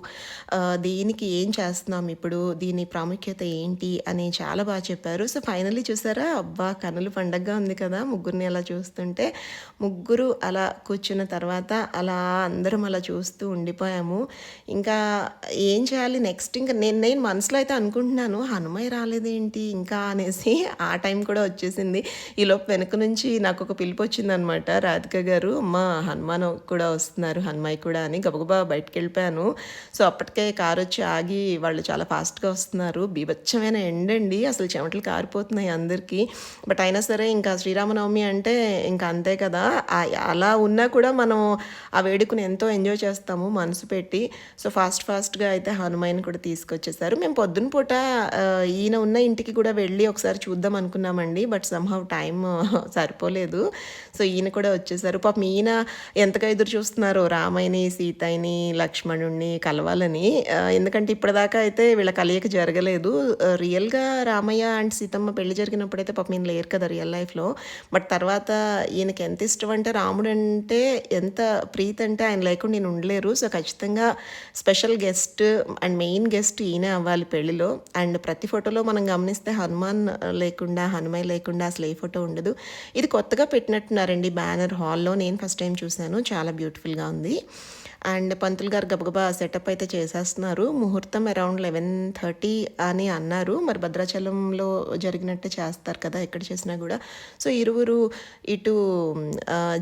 Speaker 1: దీనికి ఏం చేస్తున్నాం ఇప్పుడు, దీని ప్రాముఖ్యత ఏంటి అని చాలా బాగా చెప్పారు. సో, ఫైనల్లీ చూసారా అబ్బా కనుల పండగగా ఉంది కదా ముగ్గురిని అలా చూస్తుంటే. ముగ్గురు అలా కూర్చున్న తర్వాత అలా అందరం అలా చూస్తూ ఉండిపోయాము. ఇంకా ఏం చేయాలి నెక్స్ట్, ఇంకా నేను మనసులో అయితే అనుకుంటున్నాను హనుమయ్య రాలేదేంటి ఇంకా అనేసి. ఆ టైం కూడా వచ్చేసింది. ఈలోపు వెనక నుంచి నాకు ఒక పిలుపు వచ్చిందనమాట. రాధిక గారు అమ్మ హనుమాన్ కూడా వస్తున్నారు, హనుమయ్య కూడా అని. గబగబా బయటకు వెళ్ళిపోయాను. సో, అప్పటికే కారు వచ్చి ఆగి వాళ్ళు చాలా ఫాస్ట్గా వస్తున్నారు. బీభత్సమైన ఎండండి, అసలు చెమటలు కారిపోతున్నాయి అందరికీ. బట్ అయినా సరే ఇంకా శ్రీరామనవమి అంటే ఇంకా అంతే కదా. అలా ఉన్నా కూడా మనం ఆ వేడుకను ఎంతో ఎంజాయ్ చేస్తాము మనసు పెట్టి. సో, ఫాస్ట్గా అయితే హనుమాన్ కూడా తీసుకొచ్చేసారు. మేము పొద్దున పూట ఈయన ఉన్న ఇంటికి కూడా వెళ్ళి ఒకసారి చూద్దాం అనుకున్నామండి. బట్ సమ్‌హౌ టైమ్ సరిపోలేదు. సో, ఈయన కూడా వచ్చేసారు. పాపం ఈయన ఎంతగా ఎదురు చూస్తున్నారో రామయ్యని, సీతయ్యని, లక్ష్మణుడిని కలవాలని. ఎందుకంటే ఇప్పటిదాకా అయితే వీళ్ళ కలయిక జరగలేదు. రియల్‌గా రామయ్య అండ్ సీతమ్మ పెళ్లి జరిగినప్పుడైతే పాపం ఈయన లేరు కదా రియల్ లైఫ్‌లో. బట్ తర్వాత ఈయనకి ఎంత ఇష్టం అంటే రాముడంటే ఎంత ప్రీతి అంటే ఆయన లేకుండా ఈయన ఉండలేరు. సో, ఖచ్చితంగా special guest and main guest ఈయనే అవ్వాలి పెళ్లిలో. అండ్ ప్రతి ఫోటోలో మనం గమనిస్తే హనుమాన్ లేకుండా, హనుమయ్య లేకుండా అసలు ఏ ఫోటో ఉండదు. ఇది కొత్తగా పెట్టినట్టున్నారండి బ్యానర్ హాల్‌లో. నేను ఫస్ట్ టైం చూసాను. చాలా బ్యూటిఫుల్‌గా ఉంది. అండ్ పంతులు గారు గబగబా సెటప్ అయితే చేసేస్తున్నారు. ముహూర్తం అరౌండ్ 11:30 అని అన్నారు. మరి భద్రాచలంలో జరిగినట్టే చేస్తారు కదా ఎక్కడ చేసినా కూడా. సో, ఇరువురు ఇటు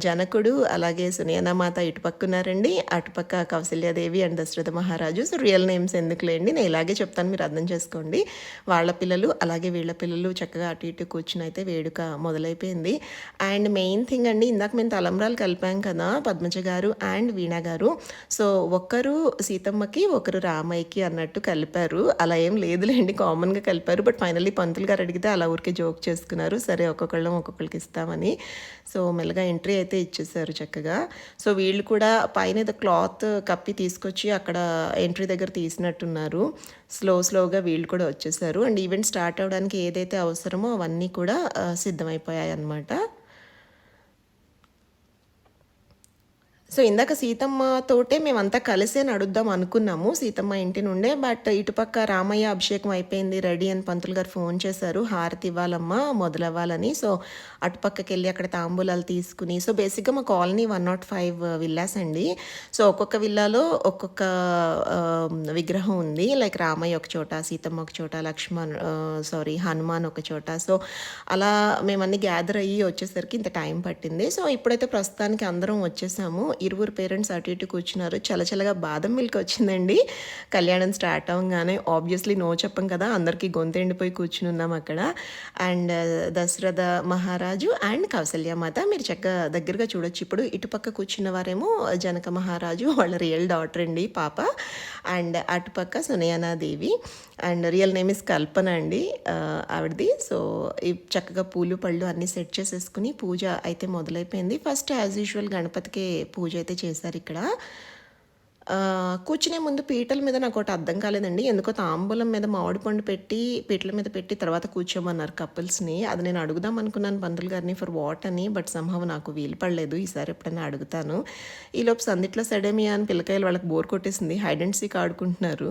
Speaker 1: జనకుడు అలాగే సునయనామాత ఇటు పక్కున్నారండి. అటుపక్క కౌసల్యాదేవి అండ్ దశరథ మహారాజు. సో, రియల్ నేమ్స్ ఎందుకులేండి, నేను ఇలాగే చెప్తాను, మీరు అర్థం చేసుకోండి. వాళ్ళ పిల్లలు అలాగే వీళ్ళ పిల్లలు చక్కగా అటు ఇటు కూర్చుని అయితే వేడుక మొదలైపోయింది. అండ్ మెయిన్ థింగ్ అండి, ఇందాక మేము తలంబ్రాలు కలిపాం కదా పద్మజ గారు అండ్ వీణా గారు. సో, ఒకరు సీతమ్మకి, ఒకరు రామయ్యకి అన్నట్టు కలిపారు. అలా ఏం లేదులేండి, కామన్‌గా కలిపారు. బట్ ఫైనల్లీ పంతులు గారు అడిగితే అలా ఊరికే జోక్ చేసుకున్నారు. సరే ఒక్కొక్కళ్ళం ఒక్కొక్కళ్ళకి ఇస్తామని. సో, మెల్లగా ఎంట్రీ అయితే ఇచ్చేసారు చక్కగా. సో, వీళ్ళు కూడా పైన ఏదో క్లాత్ కప్పి తీసుకొచ్చి అక్కడ ఎంట్రీ దగ్గర తీసినట్టున్నారు. స్లోగా వీళ్ళు కూడా వచ్చేసారు. అండ్ ఈవెంట్ స్టార్ట్ అవ్వడానికి ఏదైతే అవసరమో అవన్నీ కూడా సిద్ధమైపోయాయన్నమాట. సో, ఇందాక సీతమ్మ తోటే మేమంతా కలిసే నడుద్దాం అనుకున్నాము. సీతమ్మ ఇంటి నుండే. బట్ ఇటుపక్క రామయ్య అభిషేకం అయిపోయింది రెడీ అని పంతులు గారు ఫోన్ చేశారు. హారతి ఇవ్వాలమ్మా మొదలవ్వాలని. సో, అటుపక్కకెళ్ళి అక్కడ తాంబూలాలు తీసుకుని, సో, బేసిక్‌గా మా కాలనీ 105 విల్లాస్ అండి. సో, ఒక్కొక్క విల్లాలో ఒక్కొక్క విగ్రహం ఉంది. లైక్ రామయ్య ఒక చోట, సీతమ్మ ఒక చోట, హనుమాన్ ఒక చోట. సో, అలా మేమన్నీ గ్యాదర్ అయ్యి వచ్చేసరికి ఇంత టైం పట్టింది. సో, ఇప్పుడైతే ప్రస్తుతానికి అందరం వచ్చేసాము. ఇరువురు పేరెంట్స్ అటు ఇటు కూర్చున్నారు. చల్లచల్లగా బాదం మిల్క్ వచ్చిందండి కళ్యాణం స్టార్ట్ అవ్వగానే. ఆబ్వియస్లీ నో చెప్పం కదా, అందరికీ గొంతు ఎండిపోయి కూర్చుని ఉన్నాం అక్కడ. అండ్ దశరథ మహారాజు అండ్ కౌసల్యమాత మీరు చక్కగా దగ్గరగా చూడొచ్చు. ఇప్పుడు ఇటుపక్క కూర్చున్న వారేమో జనక మహారాజు వాళ్ళ రియల్ డాటర్ అండి పాప. అండ్ అటుపక్క సునయనాదేవి అండ్ రియల్ నేమ్ ఇస్ కల్పన అండి ఆవిడది. సో, చక్కగా పూలు పళ్ళు అన్నీ సెట్ చేసేసుకుని పూజ అయితే మొదలైపోయింది. ఫస్ట్ యాజ్ యూజువల్ గణపతికి పూజ అయితే చేశారు ఇక్కడ. కూర్చునే ముందు పీటల మీద నాకు ఒకటి అర్థం కాలేదండి. ఎందుకో తాంబూలం మీద మామిడి పండు పెట్టి పీటల మీద పెట్టి తర్వాత కూర్చోమన్నారు కపుల్స్‌ని. అది నేను అడుగుదాం అనుకున్నాను పంతులు గారిని ఫర్ వాట్ అని. బట్ సమ్‌హౌ నాకు వీలు పడలేదు. ఈసారి ఎప్పుడైనా అడుగుతాను. ఈలోపు సందిట్లో సెడేమియా అని పిల్లకాయలు వాళ్ళకి బోర్ కొట్టేసింది. హైడ్ అండ్ సీక్ ఆడుకుంటున్నారు.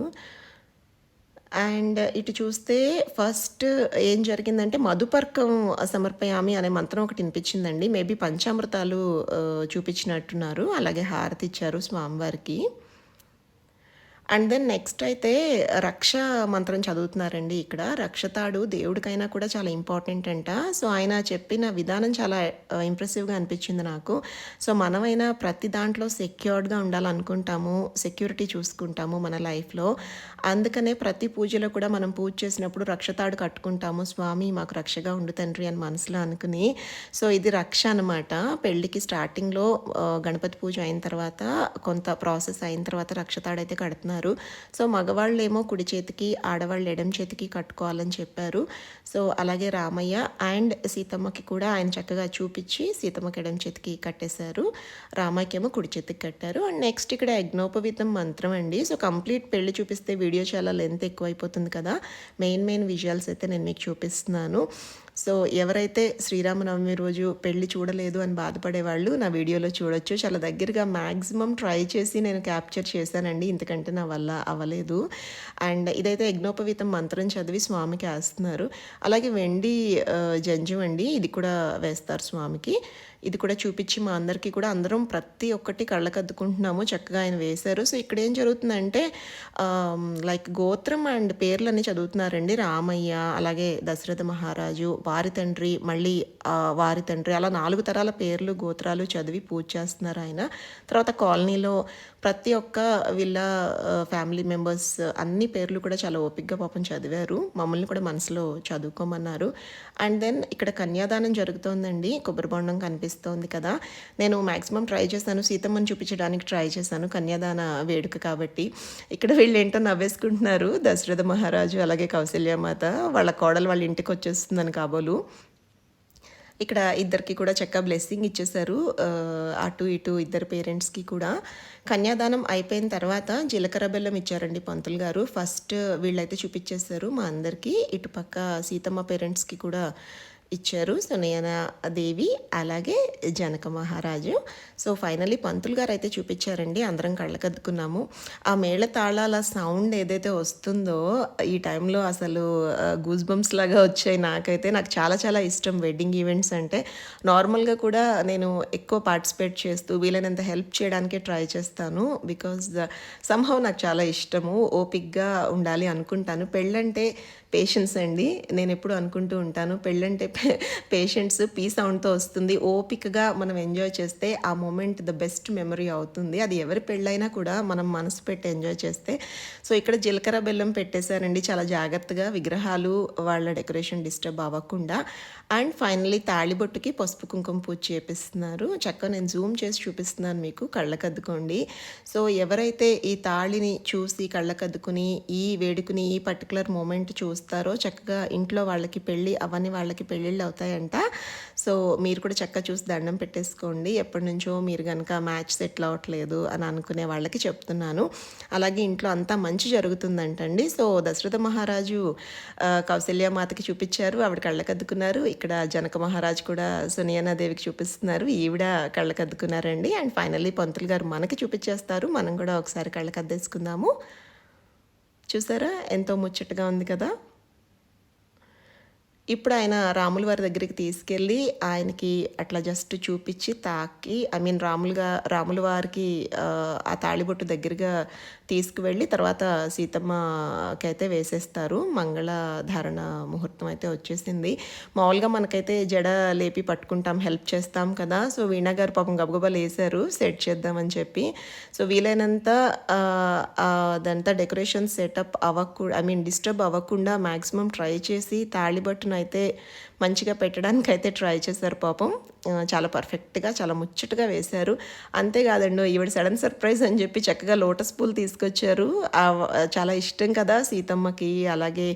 Speaker 1: అండ్ ఇటు చూస్తే ఫస్ట్ ఏం జరిగిందంటే మధుపర్కం సమర్పయామి అనే మంత్రం ఒకటి వినిపించిందండి. మేబీ పంచామృతాలు చూపించినట్టున్నారు. అలాగే హారతి ఇచ్చారు స్వామివారికి. అండ్ దెన్ నెక్స్ట్ అయితే రక్ష మంత్రం చదువుతున్నారండి ఇక్కడ. రక్షతాడు దేవుడికైనా కూడా చాలా ఇంపార్టెంట్ అంట. సో, ఆయన చెప్పిన విధానం చాలా ఇంప్రెసివ్‌గా అనిపించింది నాకు. సో, మనమైనా ప్రతి దాంట్లో సెక్యూర్డ్‌గా ఉండాలనుకుంటాము. సెక్యూరిటీ చూసుకుంటాము మన లైఫ్‌లో. అందుకనే ప్రతి పూజలో కూడా మనం పూజ చేసినప్పుడు రక్షతాడు కట్టుకుంటాము. స్వామి మాకు రక్షగా ఉండు తండ్రి అని మనసులో అనుకుని. సో, ఇది రక్ష అనమాట. పెళ్ళికి స్టార్టింగ్‌లో గణపతి పూజ అయిన తర్వాత కొంత ప్రాసెస్ అయిన తర్వాత రక్షతాడైతే కడుతున్నారు. సో, మగవాళ్ళేమో కుడి చేతికి, ఆడవాళ్ళు ఎడమ చేతికి కట్టుకోవాలని చెప్పారు. సో, అలాగే రామయ్య అండ్ సీతమ్మకి కూడా ఆయన చక్కగా చూపించి సీతమ్మకి ఎడమ చేతికి కట్టేశారు. రామయ్యకేమో కుడి చేతికి కట్టారు. అండ్ నెక్స్ట్ ఇక్కడ యజ్ఞోపవీతం మంత్రం అండి. సో, కంప్లీట్ పెళ్లి చూపిస్తే వీడియో చాలా లెంత్ ఎక్కువైపోతుంది కదా. మెయిన్ విజువల్స్ అయితే నేను మీకు చూపిస్తున్నాను. సో, ఎవరైతే శ్రీరామనవమి రోజు పెళ్లి చూడలేదు అని బాధపడేవాళ్ళు నా వీడియోలో చూడొచ్చు. చాలా దగ్గరగా మ్యాక్సిమం ట్రై చేసి నేను క్యాప్చర్ చేశానండి. ఇంతకంటే నా వల్ల అవ్వలేదు. అండ్ ఇదైతే యజ్ఞోపవీతం మంత్రం చదివి స్వామికి వేస్తున్నారు. అలాగే వెండి జంజం అండి, ఇది కూడా వేస్తారు స్వామికి. ఇది కూడా చూపించి మా అందరికీ కూడా అందరం ప్రతి ఒక్కటి కళ్ళకద్దుకుంటున్నాము. చక్కగా ఆయన వేశారు. సో, ఇక్కడ ఏం జరుగుతుందంటే లైక్ గోత్రం అండ్ పేర్లన్నీ చదువుతున్నారండి. రామయ్య, అలాగే దశరథ మహారాజు, వారి తండ్రి, మళ్ళీ వారి తండ్రి, అలా 4 తరాల పేర్లు గోత్రాలు చదివి పూజ చేస్తున్నారు ఆయన. తర్వాత కాలనీలో ప్రతి ఒక్క వీళ్ళ ఫ్యామిలీ మెంబర్స్ అన్ని పేర్లు కూడా చాలా ఓపికగా పాపం చదివారు. మమ్మల్ని కూడా మనసులో చదువుకోమన్నారు. అండ్ దెన్ ఇక్కడ కన్యాదానం జరుగుతోందండి. కొబ్బరి బొండం కనిపిస్తోంది కదా! నేను మాక్సిమం ట్రై చేశాను. సీతమ్మని చూపించడానికి ట్రై చేశాను. కన్యాదాన వేడుక కాబట్టి. ఇక్కడ వీళ్ళేంటో నవ్వేసుకుంటున్నారు. దశరథ మహారాజు అలాగే కౌసల్యమాత వాళ్ళ కోడలు వాళ్ళ ఇంటికొచ్చేస్తుందని కాబోలు. ఇక్కడ ఇద్దరికి కూడా చక్కగా బ్లెస్సింగ్ ఇచ్చేశారు. అటు ఇటు ఇద్దరు పేరెంట్స్కి కూడా. కన్యాదానం అయిపోయిన తర్వాత జీలకర్ర బెల్లం ఇచ్చారండి పంతులు గారు. ఫస్ట్ వీళ్ళైతే చూపించేశారు మా అందరికీ. ఇటుపక్క సీతమ్మ పేరెంట్స్కి కూడా ఇచ్చారు. సునయన దేవి అలాగే జనక మహారాజు. సో ఫైనలీ పంతులు గారు అయితే చూపించారండి. అందరం కళ్ళకద్దుకున్నాము. ఆ మేళ తాళాల సౌండ్ ఏదైతే వస్తుందో ఈ టైంలో అసలు గూస్ బంప్స్ లాగా వచ్చాయి నాకైతే. నాకు చాలా చాలా ఇష్టం వెడ్డింగ్ ఈవెంట్స్ అంటే. నార్మల్గా కూడా నేను ఎక్కువ పార్టిసిపేట్ చేస్తూ వీలైనంత హెల్ప్ చేయడానికే ట్రై చేస్తాను. బికాజ్ సంహవ్ నాకు చాలా ఇష్టము. ఓపిక్గా ఉండాలి అనుకుంటాను. పెళ్ళంటే పేషెన్స్ అండి. నేను ఎప్పుడు అనుకుంటూ ఉంటాను పెళ్ళంటే పేషెన్స్ పీ సౌండ్తో వస్తుంది. ఓపికగా మనం ఎంజాయ్ చేస్తే ఆ మూమెంట్ ద బెస్ట్ మెమరీ అవుతుంది. అది ఎవరి పెళ్ళైనా కూడా మనం మనసు పెట్టి ఎంజాయ్ చేస్తే. సో ఇక్కడ జీలకర్ర బెల్లం పెట్టేశారండి చాలా జాగ్రత్తగా, విగ్రహాలు వాళ్ళ డెకరేషన్ డిస్టర్బ్ అవ్వకుండా. అండ్ ఫైనలీ తాళిబొట్టుకి పసుపు కుంకుమ పూజ చేపిస్తున్నారు. చక్కగా నేను జూమ్ చేసి చూపిస్తున్నాను మీకు, కళ్ళకద్దుకోండి. సో ఎవరైతే ఈ తాళిని చూసి కళ్ళకద్దుకుని ఈ వేడుకుని ఈ పర్టికులర్ మూమెంట్ చూస్తారో చక్కగా ఇంట్లో వాళ్ళకి పెళ్ళి అవన్నీ వాళ్ళకి పెళ్ళిళ్ళు అవుతాయంట. సో మీరు కూడా చక్కగా చూసి దండం పెట్టేసుకోండి. ఎప్పటి నుంచో మీరు కనుక మ్యాచ్ సెటిల్ అవ్వట్లేదు అని అనుకునే వాళ్ళకి చెప్తున్నాను. అలాగే ఇంట్లో అంతా మంచి జరుగుతుందంటండి. సో దశరథ మహారాజు కౌసల్యమాతకి చూపించారు, ఆవిడ కళ్ళకద్దుకున్నారు. ఇక్కడ జనక మహారాజు కూడా సునయనాదేవికి చూపిస్తున్నారు, ఈవిడ కళ్ళకద్దుకున్నారండి. అండ్ ఫైనల్లీ పంతులు గారు మనకి చూపించేస్తారు. మనం కూడా ఒకసారి కళ్ళకద్దేసుకుందాము. చూసారా ఎంతో ముచ్చటగా ఉంది కదా. ఇప్పుడు ఆయన రాముల వారి దగ్గరికి తీసుకెళ్ళి ఆయనకి అట్లా జస్ట్ చూపించి తాకి రాముల వారికి ఆ తాళిబొట్టు దగ్గరగా తీసుకువెళ్ళి తర్వాత సీతమ్మకి అయితే వేసేస్తారు. మంగళధారణ ముహూర్తం అయితే వచ్చేసింది. మామూలుగా మనకైతే జడ లేపి పట్టుకుంటాం, హెల్ప్ చేస్తాం కదా. సో వీణా గారు పాపం గబగబాలు వేశారు సెట్ చేద్దామని చెప్పి. సో వీలైనంత అదంతా డెకరేషన్ సెటప్ డిస్టర్బ్ అవ్వకుండా మ్యాక్సిమం ట్రై చేసి తాళిబొట్టును అయితే మంచిగా పెట్టడానికి అయితే ట్రై చేశారు పాపం. చాలా పర్ఫెక్ట్గా చాలా ముచ్చటగా వేశారు. అంతేకాదండి ఈవిడ సడన్ సర్ప్రైజ్ అని చెప్పి చక్కగా లోటస్ పూలు తీసుకొచ్చారు. చాలా ఇష్టం కదా సీతమ్మకి అలాగే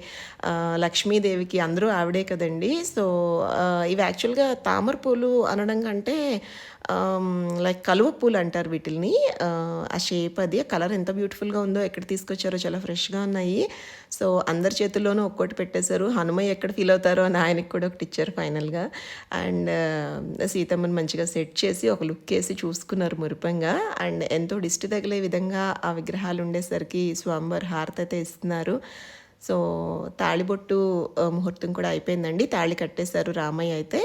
Speaker 1: లక్ష్మీదేవికి, అందరూ ఆవిడే కదండి. సో ఇవి యాక్చువల్గా తామర పూలు అనడం కంటే లైక్ కలువ పూలు అంటారు వీటిల్ని. ఆ షేప్ అది, కలర్ ఎంత బ్యూటిఫుల్గా ఉందో, ఎక్కడ తీసుకొచ్చారో చాలా ఫ్రెష్గా ఉన్నాయి. సో అందరి చేతుల్లోనూ ఒక్కోటి పెట్టేశారు. హనుమయ్య ఎక్కడ ఫీల్ అవుతారో అని ఆయనకి కూడా ఒకటి ఇచ్చారు ఫైనల్గా. అండ్ సీతమ్మని మంచిగా సెట్ చేసి ఒక లుక్ వేసి చూసుకున్నారు మురిపంగా. అండ్ ఎంతో దిష్టి తగిలే విధంగా ఆ విగ్రహాలు ఉండేసరికి స్వామివారి హారతి అయితే ఇస్తున్నారు. సో తాళిబొట్టు ముహూర్తం కూడా అయిపోయిందండి. తాళి కట్టేశారు రామయ్య అయితే.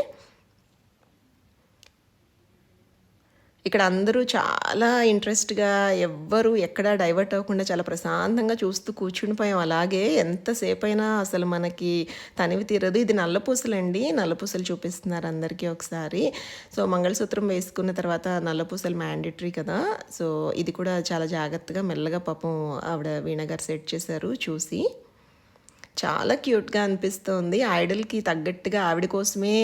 Speaker 1: ఇక్కడ అందరూ చాలా ఇంట్రెస్ట్గా, ఎవ్వరు ఎక్కడా డైవర్ట్ అవ్వకుండా చాలా ప్రశాంతంగా చూస్తూ కూర్చునిపోయాం. అలాగే ఎంతసేపు అయినా అసలు మనకి తనివి తీరదు. ఇది నల్లపూసలండి, నల్లపూసలు చూపిస్తున్నారు అందరికీ ఒకసారి. సో మంగళసూత్రం వేసుకున్న తర్వాత నల్లపూసలు మ్యాండేటరీ కదా. సో ఇది కూడా చాలా జాగ్రత్తగా మెల్లగా పాపం ఆవిడ వీణగారు సెట్ చేశారు చూసి. చాలా క్యూట్గా అనిపిస్తుంది. ఐడల్కి తగ్గట్టుగా ఆవిడ కోసమే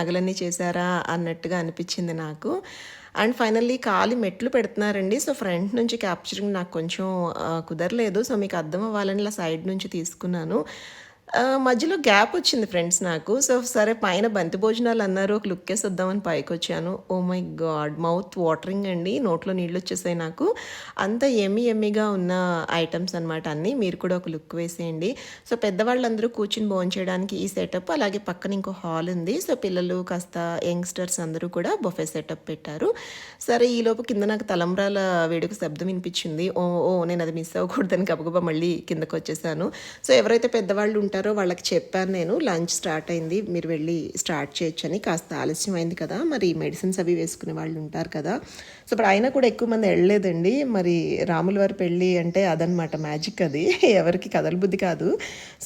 Speaker 1: నగలన్నీ చేశారా అన్నట్టుగా అనిపించింది నాకు. అండ్ ఫైనల్లీ కాలి మెట్లు పెడుతున్నారండి. సో ఫ్రంట్ నుంచి క్యాప్చరింగ్ నాకు కొంచెం కుదరలేదు. సో మీకు అర్థం అవ్వాలని ఇలా సైడ్ నుంచి తీసుకున్నాను. మధ్యలో గ్యాప్ వచ్చింది ఫ్రెండ్స్ నాకు. సో సరే పైన బంతి భోజనాలు అన్నారు, ఒక లుక్ వేసి వద్దామని పైకి వచ్చాను. Oh my God, mouth watering అండి, నోట్లో నీళ్ళు వచ్చేసాయి నాకు. అంత ఎమ్మిగా ఉన్న ఐటమ్స్ అనమాట అన్నీ. మీరు కూడా ఒక లుక్ వేసేయండి. సో పెద్దవాళ్ళందరూ కూర్చుని భోంచేయడానికి ఈ సెటప్, అలాగే పక్కన ఇంకో హాల్ ఉంది. సో పిల్లలు కాస్త యంగ్స్టర్స్ అందరూ కూడా బొఫే సెటప్ పెట్టారు. సరే ఈలోపు కింద నాకు తలంబ్రాల వేడుక శబ్దం వినిపించింది. ఓ నేను అది మిస్ అవ్వకూడదని గబగబా మళ్ళీ కిందకు వచ్చేసాను. సో ఎవరైతే పెద్దవాళ్ళు ఉంటారో ఉంటారో వాళ్ళకి చెప్పాను నేను, లంచ్ స్టార్ట్ అయింది, మీరు వెళ్ళి స్టార్ట్ చేయొచ్చని. కాస్త ఆలస్యం అయింది కదా, మరి మెడిసిన్స్ అవి వేసుకునే వాళ్ళు ఉంటారు కదా. సో ఇప్పుడు అయినా కూడా ఎక్కువ మంది వెళ్ళలేదండి. మరి రాముల వారి పెళ్ళి అంటే అదనమాట మ్యాజిక్ అది. ఎవరికి కదలబుద్ధి కాదు.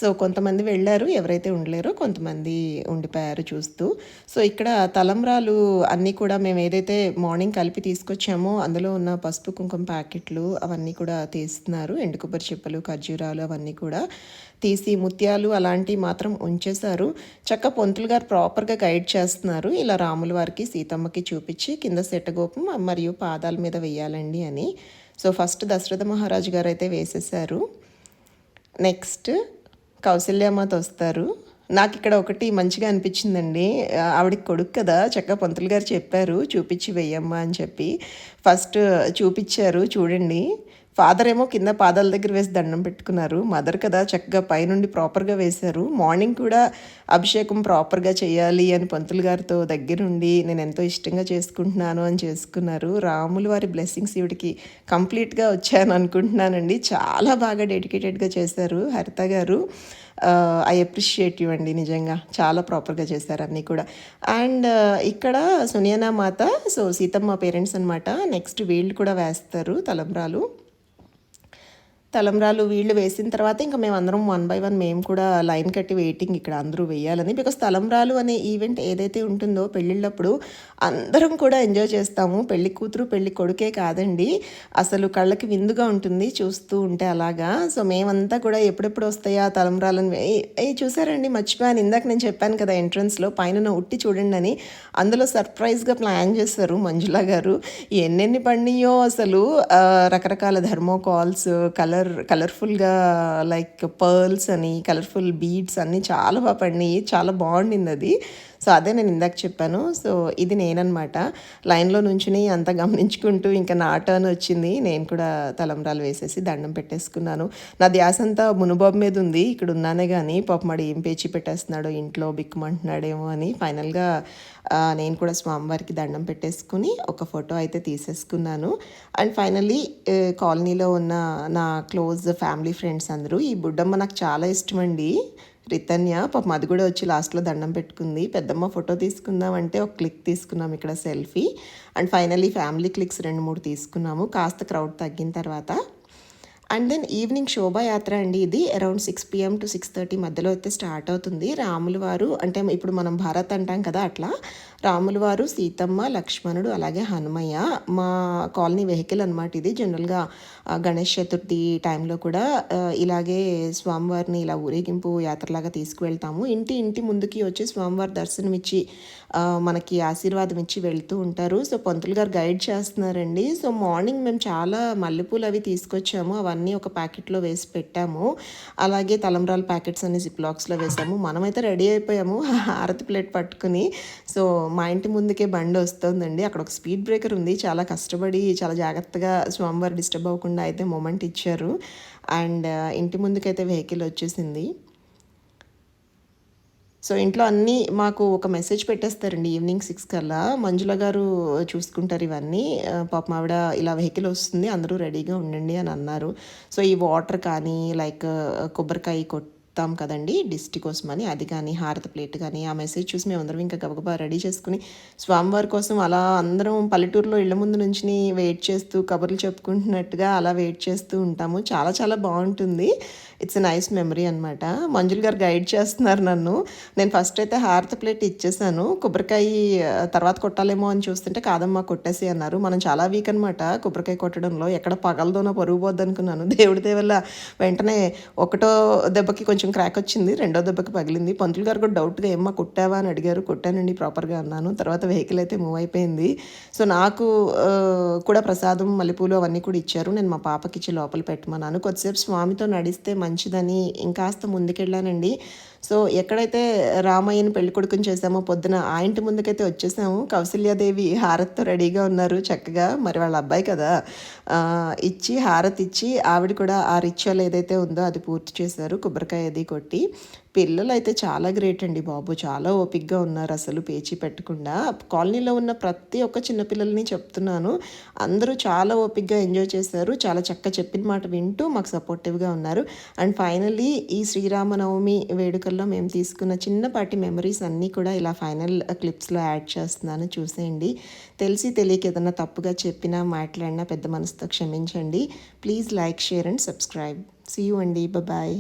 Speaker 1: సో కొంతమంది వెళ్ళారు, ఎవరైతే ఉండలేరో కొంతమంది ఉండిపోయారు చూస్తూ. సో ఇక్కడ తలంబ్రాలు అన్నీ కూడా మేము ఏదైతే మార్నింగ్ కలిపి తీసుకొచ్చామో అందులో ఉన్న పసుపు కుంకుమ ప్యాకెట్లు అవన్నీ కూడా తీస్తున్నారు. ఎండు కొబ్బరి చిప్పలు, ఖర్జూరాలు అవన్నీ కూడా తీసి, ముత్యాలు అలాంటివి మాత్రం ఉంచేశారు. పొంతులు గారు ప్రాపర్గా గైడ్ చేస్తున్నారు. ఇలా రాముల వారికి సీతమ్మకి చూపించి కింద శెట్టగోపం మరియు పాదాల మీద వేయాలండి అని. సో ఫస్ట్ దశరథ మహారాజు గారు అయితే వేసేసారు. నెక్స్ట్ కౌసల్యమాత వస్తారు. నాకు ఇక్కడ ఒకటి మంచిగా అనిపించిందండి. ఆవిడకి కొడుకు కదా, చక్కగా పంతులు గారు చెప్పారు చూపించి వెయ్యమ్మా అని చెప్పి. ఫస్ట్ చూపించారు చూడండి. ఫాదర్ ఏమో కింద పాదాల దగ్గర వేసి దండం పెట్టుకున్నారు. మదర్ కదా చక్కగా పైనుండి ప్రాపర్గా వేశారు. మార్నింగ్ కూడా అభిషేకం ప్రాపర్గా చేయాలి అని పంతులు గారితో దగ్గరుండి నేను ఎంతో ఇష్టంగా చేసుకుంటున్నాను అని చేసుకున్నారు. రాములు వారి బ్లెస్సింగ్స్ ఈవిడికి కంప్లీట్గా వచ్చాయని అనుకుంటున్నానండి. చాలా బాగా డెడికేటెడ్గా చేశారు హరిత గారు. ఐ అప్రిషియేట్ యూ అండి, నిజంగా చాలా ప్రాపర్గా చేశారు అన్నీ కూడా. అండ్ ఇక్కడ సునియనా మాత, సో సీతమ్మ పేరెంట్స్ అనమాట. నెక్స్ట్ వీళ్ళు కూడా వేస్తారు తలంబ్రాలు వీళ్ళు వేసిన తర్వాత ఇంకా మేము అందరం 1 by 1 మేము కూడా లైన్ కట్టి వెయిటింగ్ ఇక్కడ అందరూ వేయాలని. బికాస్ తలంబ్రాలు అనే ఈవెంట్ ఏదైతే ఉంటుందో పెళ్ళిళ్ళప్పుడు అందరం కూడా ఎంజాయ్ చేస్తాము. పెళ్లి కూతురు పెళ్లి కొడుకే కాదండి, అసలు కళ్ళకి విందుగా ఉంటుంది చూస్తూ ఉంటే అలాగా. సో మేమంతా కూడా ఎప్పుడెప్పుడు వస్తాయా తలంబ్రాలను చూసారండి, మర్చిపోయాను ఇందాక నేను చెప్పాను కదా ఎంట్రన్స్లో పైన ఉట్టి చూడండి అని. అందులో సర్ప్రైజ్గా ప్లాన్ చేస్తారు మంజులా గారు. ఎన్నెన్ని పడినాయో అసలు, రకరకాల థర్మోకాల్స్, కలర్ఫుల్గా లైక్ పర్ల్స్ అని, కలర్ఫుల్ బీడ్స్ అన్నీ చాలా బాగా పడినాయి. చాలా బాగుండింది అది. సో అదే నేను ఇందాక చెప్పాను. సో ఇది నేననమాట లైన్లో నుంచుని అంతా గమనించుకుంటూ ఇంకా నా టర్న్ వచ్చింది. నేను కూడా తలంబ్రాలు వేసేసి దండం పెట్టేసుకున్నాను. నా ధ్యాస అంతా మునుబాబు మీద ఉంది, ఇక్కడ ఉన్నానే కానీ పాపమాడు ఏం పేచి పెట్టేస్తున్నాడో ఇంట్లో బిక్కుమంటున్నాడేమో అని. ఫైనల్గా నేను కూడా స్వామివారికి దండం పెట్టేసుకుని ఒక ఫోటో అయితే తీసేసుకున్నాను. అండ్ ఫైనల్లీ కాలనీలో ఉన్న నా క్లోజ్ ఫ్యామిలీ ఫ్రెండ్స్ అందరూ, ఈ బుడ్డమ్మ నాకు చాలా ఇష్టం అండి, రితన్య, పాపం అది కూడా వచ్చి లాస్ట్లో దండం పెట్టుకుంది. పెద్దమ్మ ఫోటో తీసుకుందామంటే ఒక క్లిక్ తీసుకున్నాము ఇక్కడ selfie. And finally family clicks 2-3 తీసుకున్నాము కాస్త క్రౌడ్ తగ్గిన తర్వాత. అండ్ దెన్ ఈవినింగ్ శోభాయాత్ర అండి. ఇది అరౌండ్ 6 PM to 6:30 మధ్యలో అయితే స్టార్ట్ అవుతుంది. రాములు వారు అంటే ఇప్పుడు మనం భారత్ అంటాం కదా, అట్లా రాములు వారు, సీతమ్మ, లక్ష్మణుడు అలాగే హనుమయ్య. మా కాలనీ వెహికల్ అనమాట ఇది. జనరల్గా గణేష్ చతుర్థి టైంలో కూడా ఇలాగే స్వామివారిని ఇలా ఊరేగింపు యాత్రలాగా తీసుకువెళ్తాము. ఇంటి ముందుకి వచ్చి స్వామివారి దర్శనం ఇచ్చి మనకి ఆశీర్వాదం ఇచ్చి వెళ్తూ ఉంటారు. సో పంతులు గారు గైడ్ చేస్తున్నారండి. సో మార్నింగ్ మేము చాలా మల్లెపూలు అవి తీసుకొచ్చాము, అవన్నీ ఒక ప్యాకెట్లో వేసి పెట్టాము. అలాగే తలంబ్రాల ప్యాకెట్స్ అన్ని జిప్లాక్స్లో వేసాము. మనమైతే రెడీ అయిపోయాము హారతి ప్లేట్ పట్టుకుని. సో మా ఇంటి ముందుకే బండి వస్తుందండి, అక్కడ ఒక స్పీడ్ బ్రేకర్ ఉంది. చాలా కష్టపడి చాలా జాగ్రత్తగా స్వామివారు డిస్టర్బ్ అవ్వకుండా అయితే మూమెంట్ ఇచ్చారు. అండ్ ఇంటి ముందుకైతే వెహికల్ వచ్చేసింది. సో ఇంట్లో అన్నీ మాకు ఒక మెసేజ్ పెట్టేస్తారండి ఈవినింగ్ 6 కల్లా. మంజుల గారు చూసుకుంటారు ఇవన్నీ. పాపం ఆవిడ ఇలా వెహికల్ వస్తుంది, అందరూ రెడీగా ఉండండి అని అన్నారు. సో ఈ వాటర్ కానీ లైక్ కొబ్బరికాయ కొడతాం కదండి దిష్టి కోసమని, అది కానీ హారతి ప్లేట్ కానీ, ఆ మెసేజ్ చూసి మేము అందరం ఇంకా గబగబా రెడీ చేసుకుని స్వామివారి కోసం అలా అందరం పల్లెటూరులో ఇళ్ళ ముందు నుంచి వెయిట్ చేస్తూ కబుర్లు చెప్పుకుంటున్నట్టుగా అలా వెయిట్ చేస్తూ ఉంటాము. చాలా చాలా బాగుంటుంది. ఇట్స్ ఎ నైస్ మెమరీ అనమాట. మంజుల్ గారు గైడ్ చేస్తున్నారు నన్ను. నేను ఫస్ట్ అయితే హారతి ప్లేట్ ఇచ్చేసాను, కొబ్బరికాయ తర్వాత కొట్టాలేమో అని చూస్తుంటే కాదమ్మా కొట్టేసి అన్నారు. మనం చాలా వీక్ అనమాట కొబ్బరికాయ కొట్టడంలో, ఎక్కడ పగలదోనో పరుగు పోద్ది అనుకున్నాను. దేవుడి దేవల్ల వెంటనే ఒకటో దెబ్బకి కొంచెం క్రాక్ వచ్చింది, రెండో దెబ్బకి పగిలింది. పంతులు గారు కూడా డౌట్గా ఏమ్మా కొట్టావా అని అడిగారు. కొట్టానండి ప్రాపర్గా అన్నాను. తర్వాత వెహికల్ అయితే మూవ్ అయిపోయింది. సో నాకు కూడా ప్రసాదం మల్లెపూలు అవన్నీ కూడా ఇచ్చారు. నేను మా పాపకి ఇచ్చి లోపల పెట్టమన్నాను. కొద్దిసేపు స్వామితో నడిస్తే మంచిదని ఇంకాస్త ముందుకెళ్ళానండి. సో ఎక్కడైతే రామయ్యని పెళ్ళికొడుకుని చేసామో పొద్దున ఆ ఇంటి ముందుకైతే వచ్చేసాము. కౌసల్యాదేవి హారతితో రెడీగా ఉన్నారు చక్కగా. మరి వాళ్ళ అబ్బాయి కదా, ఇచ్చి హారతి ఇచ్చి ఆవిడ కూడా ఆ రిచువల్ ఏదైతే ఉందో అది పూర్తి చేశారు, కొబ్బరికాయ అది కొట్టి. పిల్లలైతే చాలా గ్రేట్ అండి బాబు. చాలా ఓపికగా ఉన్నారు అసలు పేచీ పెట్టకుండా. కాలనీలో ఉన్న ప్రతి ఒక్క చిన్న పిల్లల్ని చెప్తున్నాను. అందరూ చాలా ఓపికగా ఎంజాయ్ చేశారు. చాలా చక్కగా చెప్పిన మాట వింటూ మాకు సపోర్టివ్‌గా ఉన్నారు. అండ్ ఫైనల్లీ ఈ శ్రీరామనవమి వేడుకల్లో మేము తీసుకున్న చిన్నపాటి మెమరీస్ అన్నీ కూడా ఇలా ఫైనల్ క్లిప్స్‌లో యాడ్ చేస్తున్నాను చూసేయండి. తెలిసి తెలియక ఏదన్నా తప్పుగా చెప్పినా, మాట్లాడినా పెద్ద మనసుతో క్షమించండి. Please like, share and subscribe. See you అండి. బాయ్.